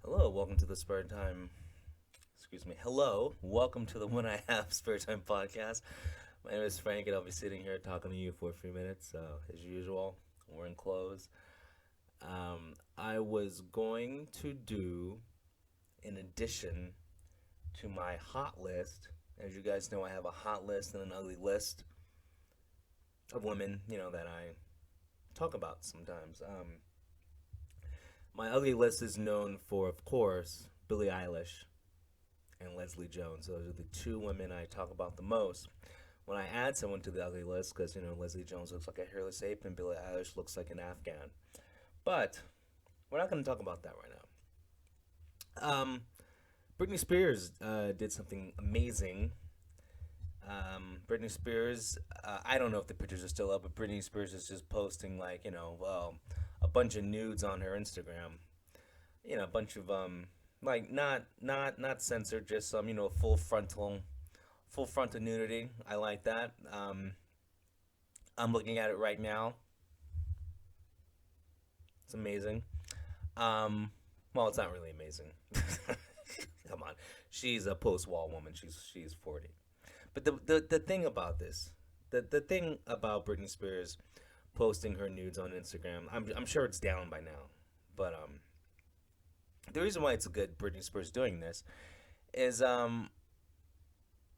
Hello, welcome to the Spare Time. Excuse me. Hello, welcome to the When I Have Spare Time podcast. My name is Frank, and I'll be sitting here talking to you for a few minutes, as usual. We're in clothes. I was going to do, in addition to my hot list, as you guys know, I have a hot list and an ugly list of women, that I talk about sometimes. My ugly list is known for, of course, Billie Eilish and Leslie Jones. Those are the two women I talk about the most. When I add someone to the ugly list, because Leslie Jones looks like a hairless ape and Billie Eilish looks like an Afghan, but we're not going to talk about that right now. Britney Spears did something amazing. Britney Spears, I don't know if the pictures are still up, but Britney Spears is just posting a bunch of nudes on her Instagram. A bunch of like not censored, just some full frontal nudity. I like that. I'm looking at it right now. It's amazing. Well, it's not really amazing. Come on, she's a post-wall woman. She's 40. But the thing about this, the thing about Britney Spears posting her nudes on Instagram, I'm sure it's down by now, but the reason why it's a good Britney Spears doing this is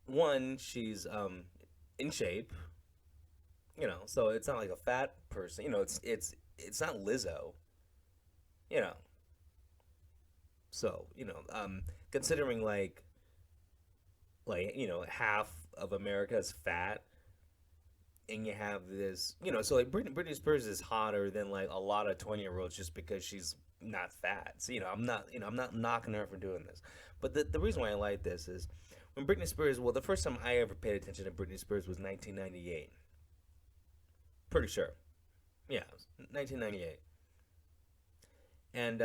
one, she's in shape, so it's not like a fat person, it's not Lizzo, you know. So, considering half of America is fat, and you have this, so like Britney Spears is hotter than like a lot of 20-year-olds just because she's not fat. So, I'm not knocking her for doing this. But the reason why I like this is when Britney Spears, well, the first time I ever paid attention to Britney Spears was 1998. Pretty sure. Yeah, it was 1998. And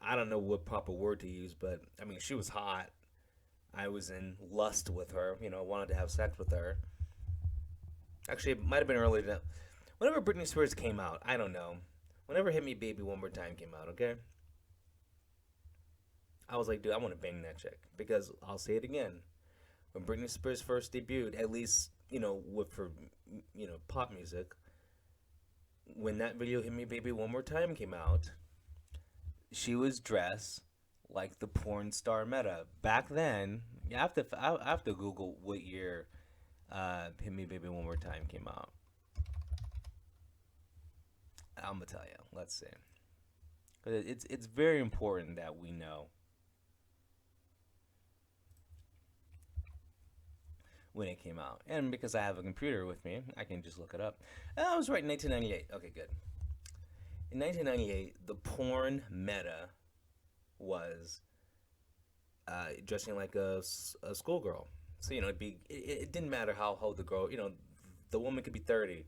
I don't know what proper word to use, but I mean, she was hot. I was in lust with her, wanted to have sex with her. Actually, it might have been earlier than whenever Britney Spears came out. I don't know. Whenever "Hit Me, Baby, One More Time" came out, okay, I was like, dude, I want to bang that chick because I'll say it again. When Britney Spears first debuted, at least with her, pop music, when that video "Hit Me, Baby, One More Time" came out, she was dressed like the porn star Meta. Back then, I have to Google what year "Hit Me, Baby, One More Time" came out. I'm gonna tell you. Let's see. 'Cause it's very important that we know when it came out, and because I have a computer with me, I can just look it up. I was right in 1998. Okay, good. In 1998, the porn meta was dressing like a schoolgirl. So it didn't matter how old the girl. The woman could be 30.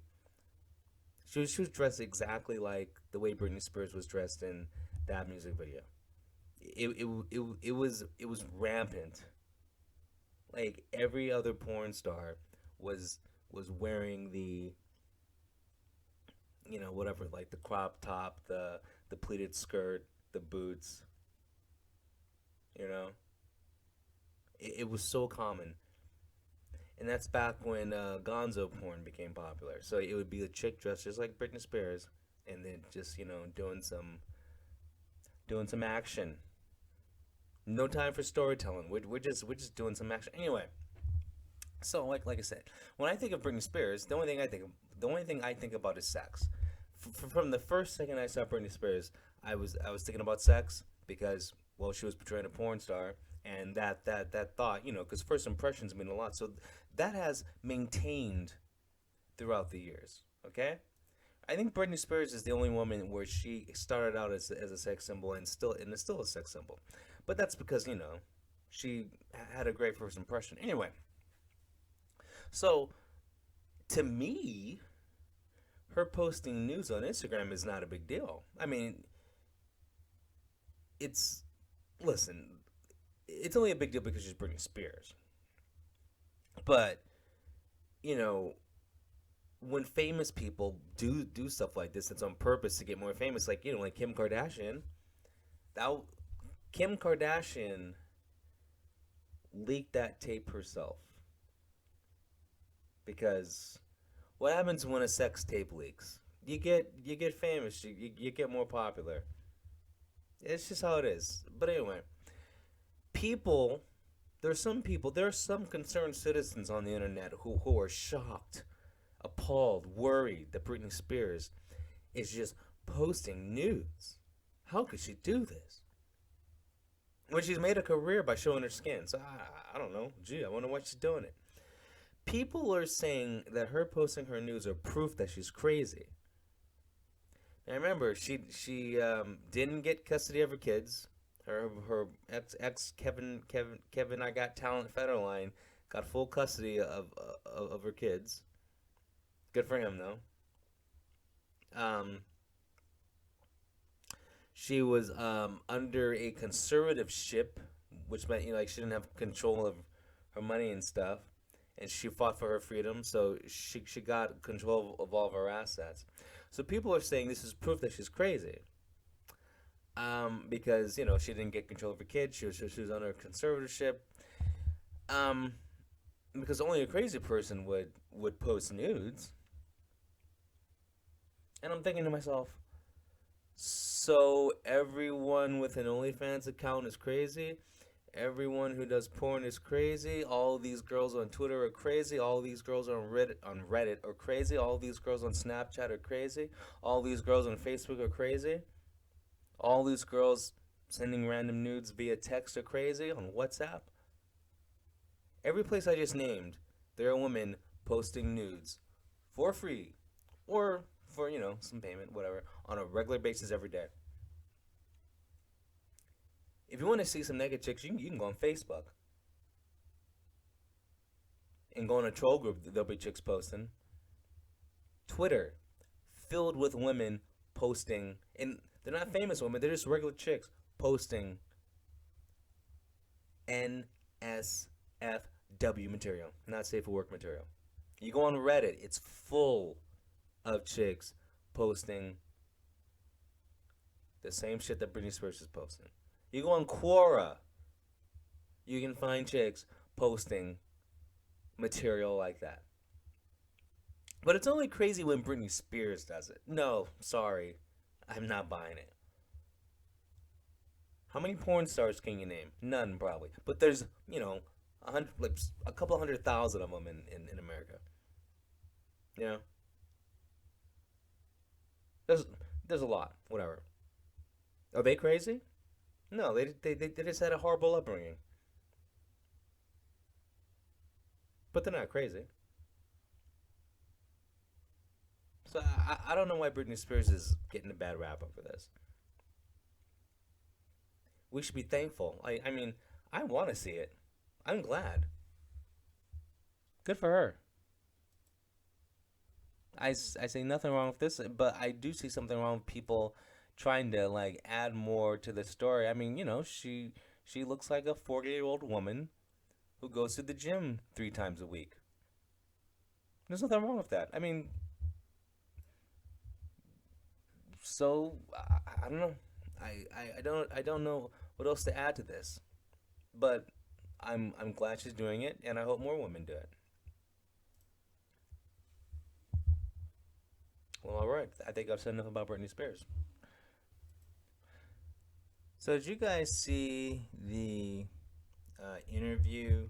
She was dressed exactly like the way Britney Spears was dressed in that music video. It was rampant. Like every other porn star was was wearing the whatever, like the crop top, the pleated skirt, the boots. You know, it was so common, and that's back when Gonzo porn became popular. So it would be a chick dressed just like Britney Spears, and then just doing some action. No time for storytelling. We're just doing some action anyway. So like I said, when I think of Britney Spears, the only thing I think about is sex. From the first second I saw Britney Spears, I was thinking about sex because well she was portraying a porn star, and that thought because first impressions mean a lot. So that has maintained throughout the years. Okay, I think Britney Spears is the only woman where she started out as a sex symbol and is still a sex symbol, but that's because she had a great first impression. Anyway, so to me, her posting news on Instagram is not a big deal. I mean, it's listen, it's only a big deal because she's Britney Spears. But you know, when famous people do stuff like this, it's on purpose to get more famous. Like like Kim Kardashian. That Kim Kardashian leaked that tape herself because what happens when a sex tape leaks? You get famous. You get more popular. It's just how it is. But anyway, people there are some concerned citizens on the internet who are shocked, appalled, worried that Britney Spears is just posting nudes. How could she do this? When she's made a career by showing her skin. So I don't know. Gee, I wonder why she's doing it. People are saying that her posting her nudes are proof that she's crazy. Now remember, she didn't get custody of her kids. Her ex Kevin I Got Talent Federline got full custody of her kids. Good for him though. Um, she was under a conservatorship, which meant like she didn't have control of her money and stuff, and she fought for her freedom. So she got control of all of her assets. So people are saying this is proof that she's crazy. Because she didn't get control of her kids. She was under a conservatorship. Um, because only a crazy person would post nudes. And I'm thinking to myself, so everyone with an OnlyFans account is crazy. Everyone who does porn is crazy. All these girls on Twitter are crazy. All these girls on Reddit are crazy. All these girls on Snapchat are crazy. All these girls on Facebook are crazy. All these girls sending random nudes via text are crazy on WhatsApp. Every place I just named, there are women posting nudes for free or for, some payment, whatever, on a regular basis every day. If you want to see some naked chicks, you can go on Facebook and go on a troll group. There'll be chicks posting. Twitter, filled with women posting, and they're not famous women, they're just regular chicks posting NSFW material, not safe for work material. You go on Reddit, it's full of chicks posting the same shit that Britney Spears is posting. You go on Quora, you can find chicks posting material like that. But it's only crazy when Britney Spears does it. No, sorry, I'm not buying it. How many porn stars can you name? None, probably. But there's, a couple 100,000 of them in America. You know, there's a lot. Whatever. Are they crazy? No, they just had a horrible upbringing. But they're not crazy. So I don't know why Britney Spears is getting a bad rap over this. We should be thankful. I mean, I want to see it. I'm glad. Good for her. I say nothing wrong with this, but I do see something wrong with people trying to like add more to the story. I mean, she looks like a 40-year-old woman who goes to the gym 3 times a week. There's nothing wrong with that. I mean, so I don't know. I don't know what else to add to this, but I'm glad she's doing it, and I hope more women do it. Well, all right. I think I've said enough about Britney Spears. So did you guys see the interview?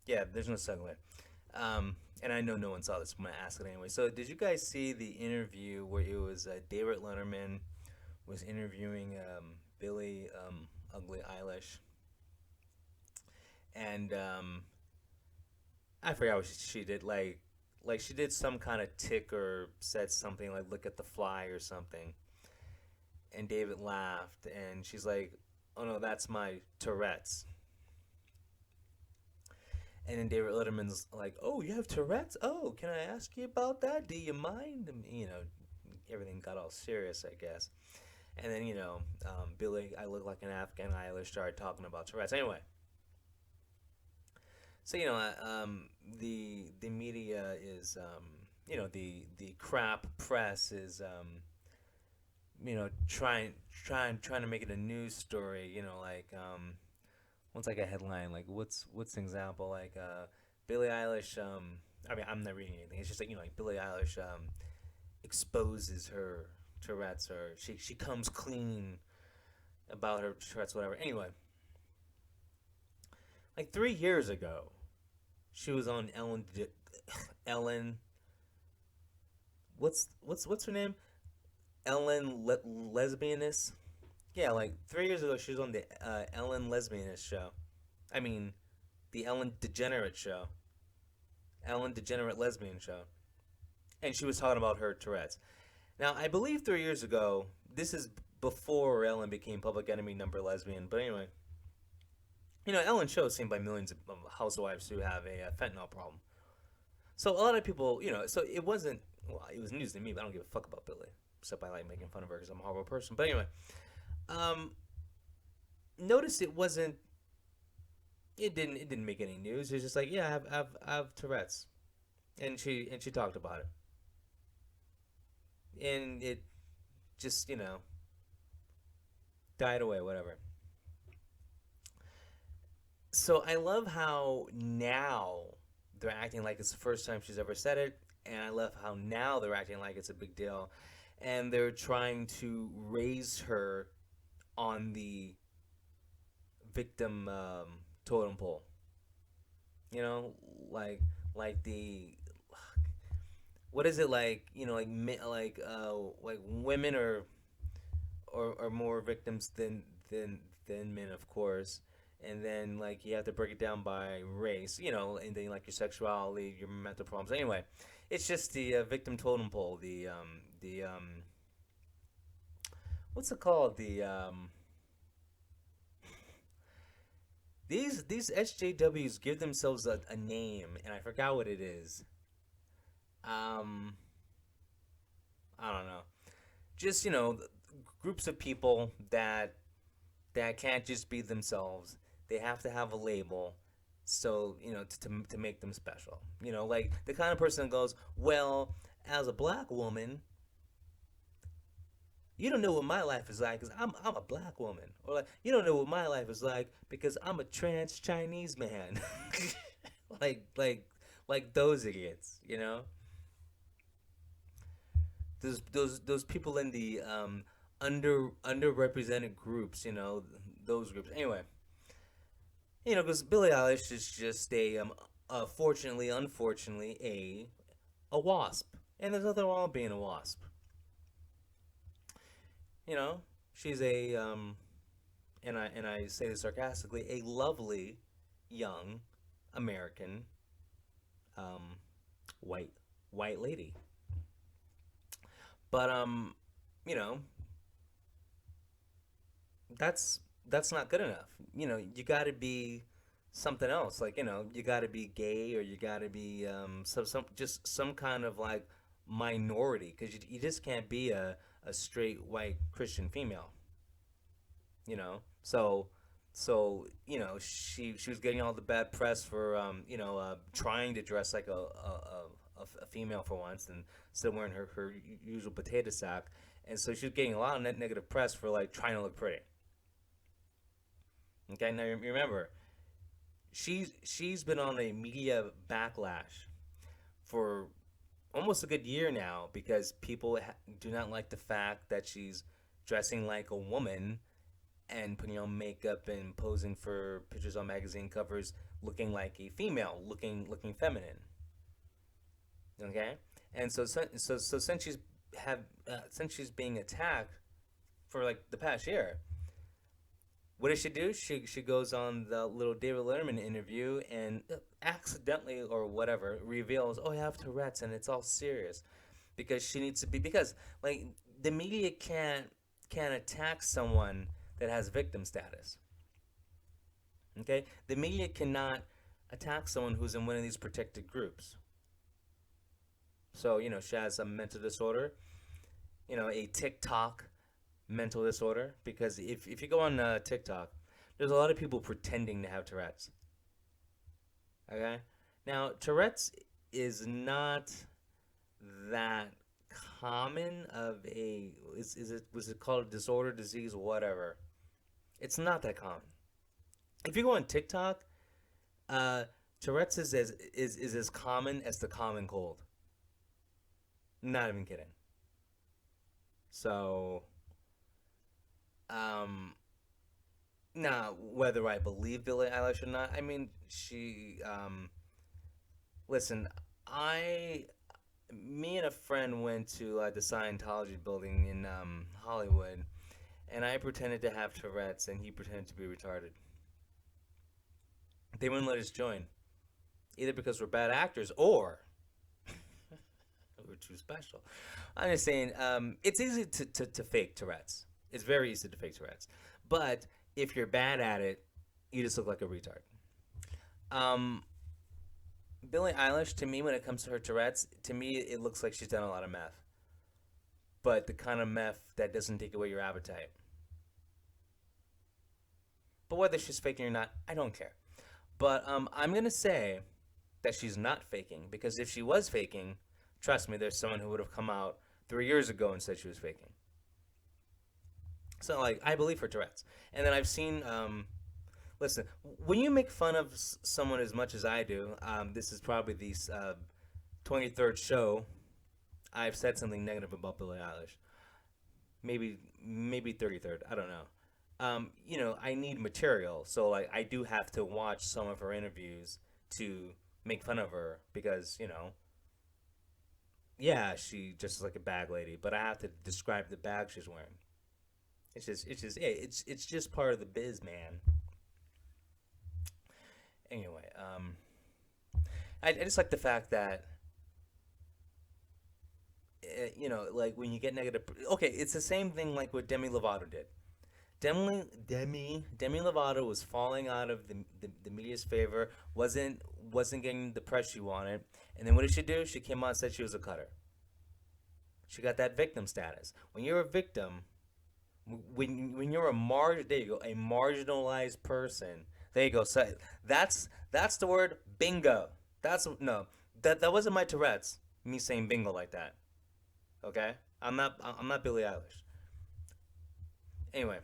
Yeah, there's no segue. And I know no one saw this, but I'm gonna ask it anyway. So did you guys see the interview where it was David Letterman was interviewing Billie Ugly Eilish, and I forgot what she did. Like she did some kind of tick or said something like "look at the fly" or something, and David laughed, and she's like, "Oh no, that's my tourettes." And then David Letterman's like, "Oh, you have tourettes? Oh, can I ask you about that? Do you mind?" And, everything got all serious, I guess. And then Billy, I look like an Afghan Eilish, started talking about tourettes. Anyway, so the media is the crap press is trying to make it a news story. What's like a headline, like what's an example, like Billie Eilish. I mean, I'm not reading anything. It's just like like Billie Eilish exposes her Tourette's, or she comes clean about her Tourette's, whatever. Anyway, like 3 years ago, she was on Ellen. What's her name? Lesbianist. Yeah, like 3 years ago, she was on the Ellen Lesbianist show. I mean, the Ellen Degenerate show. Ellen Degenerate Lesbian show. And she was talking about her Tourette's. Now, I believe 3 years ago, this is before Ellen became public enemy number lesbian. But anyway, Ellen's show is seen by millions of housewives who have a fentanyl problem. So a lot of people, so it wasn't, well, it was news to me, but I don't give a fuck about Billie. Except I like making fun of her because I'm a horrible person. But anyway, notice it didn't make any news. It's just like, yeah, I have Tourette's, and she talked about it, and it just died away, whatever. So I love how now they're acting like it's the first time she's ever said it, and I love how now they're acting like it's a big deal, and they're trying to raise her on the victim totem pole. You know, like the what is it like? Like women are more victims than men, of course. And then like you have to break it down by race, and then like your sexuality, your mental problems. Anyway, it's just the victim totem pole. The what's it called? These SJWs give themselves a name, and I forgot what it is. Um, I don't know. Just groups of people that can't just be themselves. They have to have a label, so to make them special. Like the kind of person that goes, well, as a black woman, you don't know what my life is like because I'm a black woman, or like you don't know what my life is like because I'm a trans Chinese man. like those idiots. Those people in the underrepresented groups, those groups. Anyway, because Billie Eilish is just fortunately, unfortunately, a wasp, and there's nothing wrong with being a wasp. She's and I say this sarcastically, a lovely young American um, white lady. But you know, that's not good enough. You got to be something else. Like you got to be gay, or you got to be some just some kind of like minority, because you just can't be a straight white Christian female. So she was getting all the bad press for trying to dress like a female for once, and still wearing her usual potato sack, and so she was getting a lot of negative press for like trying to look pretty. Okay, now remember, she's been on a media backlash for almost a good year now, because people do not like the fact that she's dressing like a woman and putting on makeup and posing for pictures on magazine covers, looking like a female, looking feminine. Okay, and so since she's being attacked for like the past year, what does she do? She goes on the little David Letterman interview and accidentally or whatever reveals, oh, I have Tourette's, and it's all serious, because she needs to be, because like the media can't attack someone that has victim status. Okay, the media cannot attack someone who's in one of these protected groups. So she has a mental disorder, a TikTok mental disorder, because if you go on TikTok, there's a lot of people pretending to have Tourette's. Okay, now Tourette's is not that common of a is it was it called a disorder, disease, whatever. It's not that common. If you go on TikTok, uh, Tourette's is as common as the common cold. Not even kidding. So, um, now whether I believe Billie Eilish or not, I mean, listen, I, me and a friend went to the Scientology building in Hollywood, and I pretended to have Tourette's, and he pretended to be retarded. They wouldn't let us join, either because we're bad actors or we're too special. I'm just saying, it's easy to fake Tourette's. It's very easy to fake Tourette's. But if you're bad at it, you just look like a retard. Um, Billie Eilish, to me, when it comes to her Tourette's, to me, it looks like she's done a lot of meth. But the kind of meth that doesn't take away your appetite. But whether she's faking or not, I don't care. But I'm going to say that she's not faking, because if she was faking, trust me, there's someone who would have come out 3 years ago and said she was faking. So, like, I believe her Tourette's. And then I've seen, listen, when you make fun of someone as much as I do, this is probably the 23rd show I've said something negative about Billie Eilish. Maybe 33rd, I don't know. I need material, so like I do have to watch some of her interviews to make fun of her because yeah, she just like a bag lady, but I have to describe the bag she's wearing. It's just part of the biz, man. Anyway, I just like the fact that like when you get negative. Okay, it's the same thing like what Demi Lovato did. Demi Lovato was falling out of the media's favor, wasn't getting the press she wanted, and then what did she do? She came out and said she was a cutter. She got that victim status. When you're a victim, when you're there you go, a marginalized person. There you go. So that's the word bingo. That's no, that wasn't my Tourette's. Me saying bingo like that. Okay, I'm not Billie Eilish. Anyway,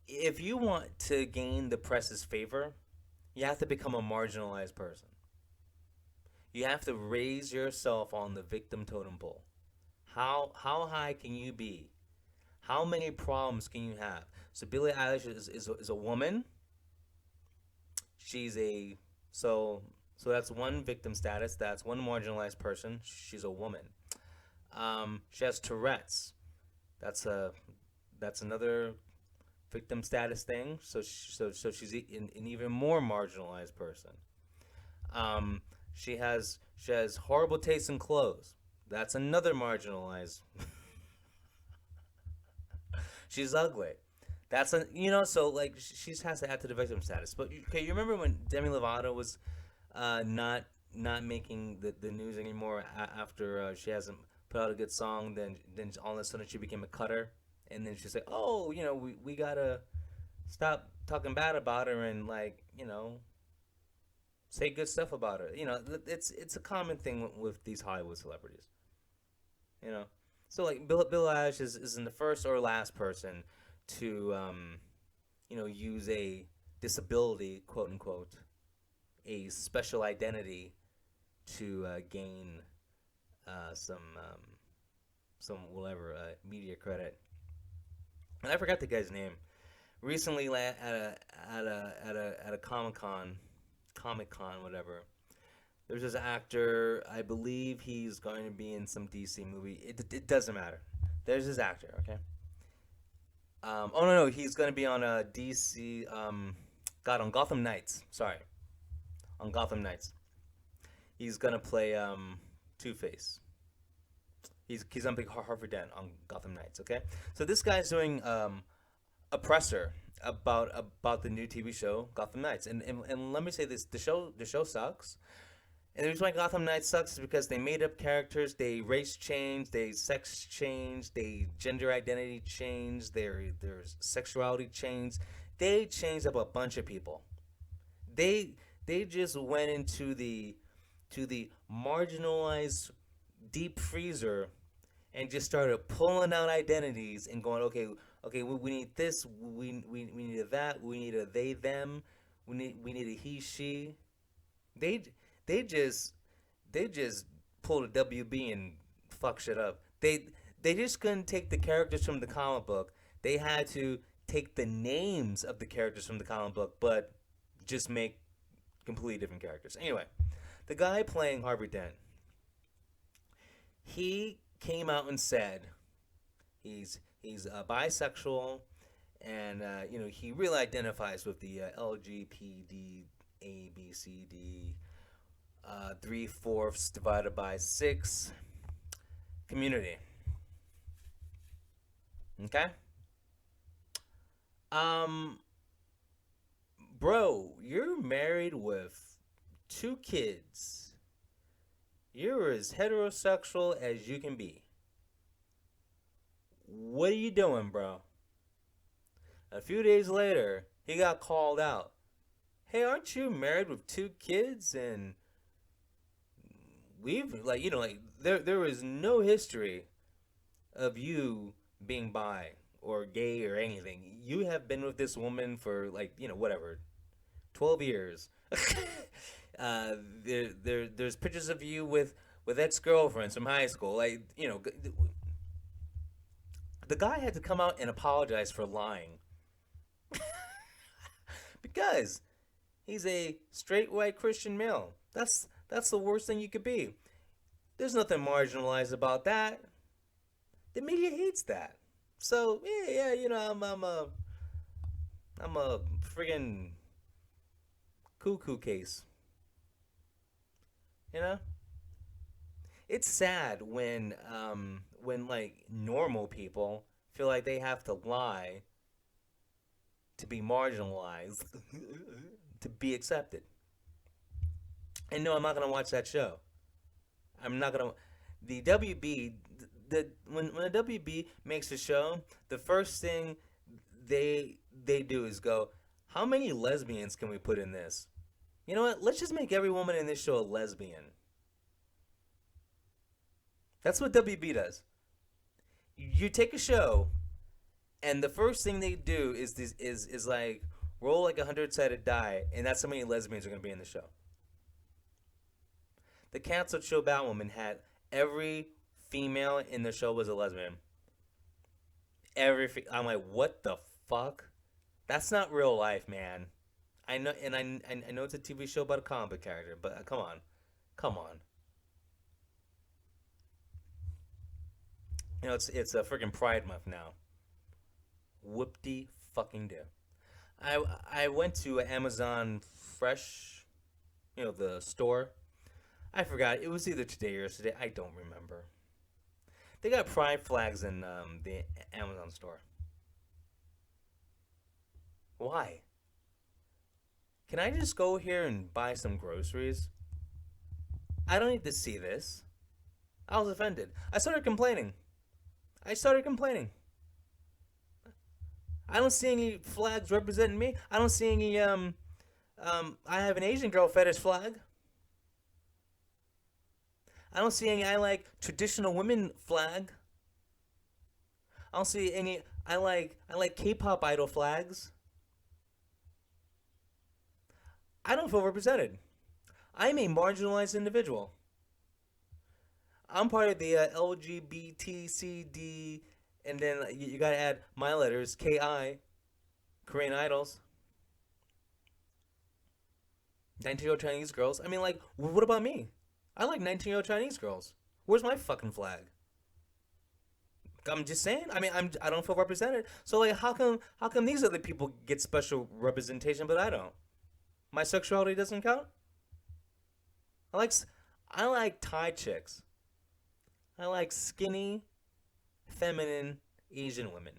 if you want to gain the press's favor, you have to become a marginalized person. You have to raise yourself on the victim totem pole. How high can you be? How many problems can you have? So Billie Eilish is a woman. She's a so that's one victim status. That's one marginalized person. She's a woman. She has Tourette's. That's a that's another victim status thing. So she's an even more marginalized person. Um, she has horrible taste in clothes. That's another marginalized. She's ugly. That's a so like she has to add to the victim status. But okay, you remember when Demi Lovato was not making the news anymore after she hasn't put out a good song. Then all of a sudden she became a cutter, and then she's like, oh, we gotta stop talking bad about her and like say good stuff about her. It's a common thing with these Hollywood celebrities. You know, so like Bill Eilish isn't the first or last person to use a disability, quote unquote, a special identity to gain some whatever media credit. And I forgot the guy's name. Recently, at a Comic Con, whatever. There's this actor. I believe he's going to be in some DC movie. It doesn't matter. There's this actor. Okay. Oh no, he's going to be on a DC. God, on Gotham Knights. Sorry, on Gotham Knights. He's gonna play Two Face. He's gonna play Harvey Dent on Gotham Knights. Okay, so this guy's doing Oppressor about the new TV show Gotham Knights, and let me say this: the show sucks. And the reason why Gotham Knights sucks is because they made up characters, they race changed, they sex changed, they gender identity changed, their sexuality changed. They changed up a bunch of people. They just went into to the marginalized deep freezer and just started pulling out identities and going, okay, okay, we need this, we need a that, we need a they them, we need a he she. They they just they just pulled a WB and fuck shit up. They just couldn't take the characters from the comic book. They had to take the names of the characters from the comic book, but just make completely different characters. Anyway, the guy playing Harvey Dent, he came out and said he's bisexual, and he really identifies with the LGPD ABCD 3/4 divided by 6 community. Okay. Um, Bro, you're married with 2 kids. You're as heterosexual as you can be. What are you doing, bro? A few days later, he got called out. Hey, aren't you married with 2 kids? And we've there is no history of you being bi or gay or anything. You have been with this woman for whatever, 12 years. There's pictures of you with ex-girlfriends from high school. The guy had to come out and apologize for lying because he's a straight white Christian male. That's the worst thing you could be. There's nothing marginalized about that. The media hates that. So yeah, I'm a friggin' cuckoo case. You know? It's sad when like normal people feel like they have to lie to be marginalized to be accepted. And no, I'm not gonna watch that show. I'm not gonna. The WB, when the WB makes a show, the first thing they do is go, how many lesbians can we put in this? You know what? Let's just make every woman in this show a lesbian. That's what WB does. You take a show, and the first thing they do is like roll like 100-sided die, and that's how many lesbians are gonna be in the show. The canceled show Batwoman had every female in the show was a lesbian. I'm like, what the fuck? That's not real life, man. I know, and I know it's a TV show about a comic book character, but come on, come on. It's a freaking Pride Month now. Whoop-de fucking do. I went to Amazon Fresh, the store. I forgot. It was either today or yesterday. I don't remember. They got pride flags in the Amazon store. Why? Can I just go here and buy some groceries? I don't need to see this. I was offended. I started complaining. I don't see any flags representing me. I don't see any I have an Asian girl fetish flag. I don't see any I like traditional women flag. I don't see any I like K-pop idol flags. I don't feel represented. I'm a marginalized individual. I'm part of the LGBTCD, and then you gotta add my letters, KI, Korean idols, 19-year-old Chinese girls. I mean, like, what about me? I like 19-year-old Chinese girls. Where's my fucking flag? I'm just saying. I mean, I don't feel represented. So like, how come these other people get special representation, but I don't? My sexuality doesn't count. I like Thai chicks. I like skinny, feminine Asian women.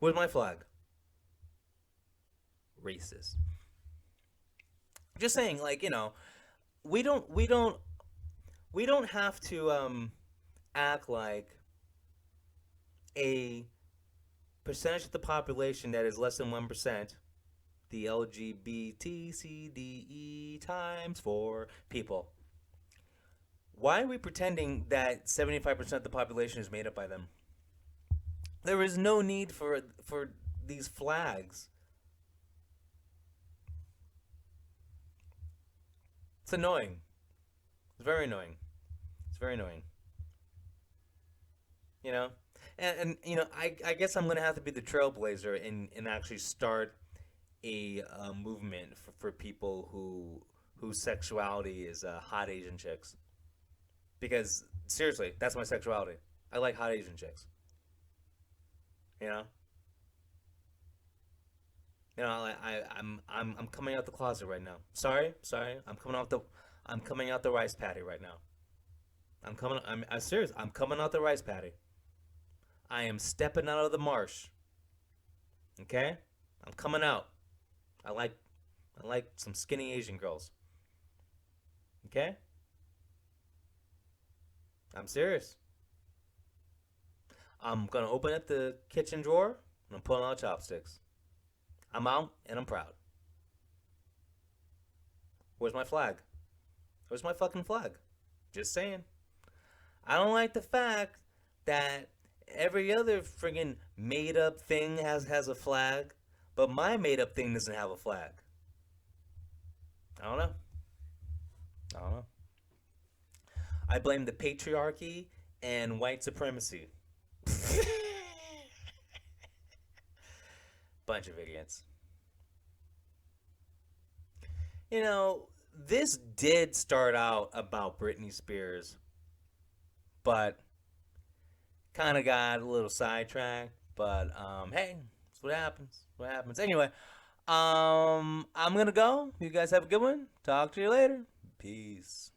Where's my flag? Racist. Just saying, like, we don't have to act like a percentage of the population that is less than 1% The LGBTCDE times 4 people. Why are we pretending that 75% of the population is made up by them? There is no need for these flags. It's annoying. It's very annoying. It's very annoying. You know? And you know, I guess I'm gonna have to be the trailblazer and actually start a movement for people whose sexuality is hot Asian chicks. Because seriously, that's my sexuality. I like hot Asian chicks. You know, I'm coming out the closet right now. Sorry. I'm coming out the rice patty right now. I'm serious. I'm coming out the rice patty. I am stepping out of the marsh. Okay? I'm coming out. I like I like some skinny Asian girls. Okay? I'm serious. I'm gonna open up the kitchen drawer and I'm pulling out chopsticks. I'm out and I'm proud. Where's my flag? Where's my fucking flag? Just saying. I don't like the fact that every other friggin' made up thing has a flag, but my made up thing doesn't have a flag. I don't know. I don't know. I blame the patriarchy and white supremacy. Bunch of idiots. You know, this did start out about Britney Spears, but kind of got a little sidetracked. But hey, that's what happens. What happens? Anyway, I'm gonna go. You guys have a good one. Talk to you later. Peace.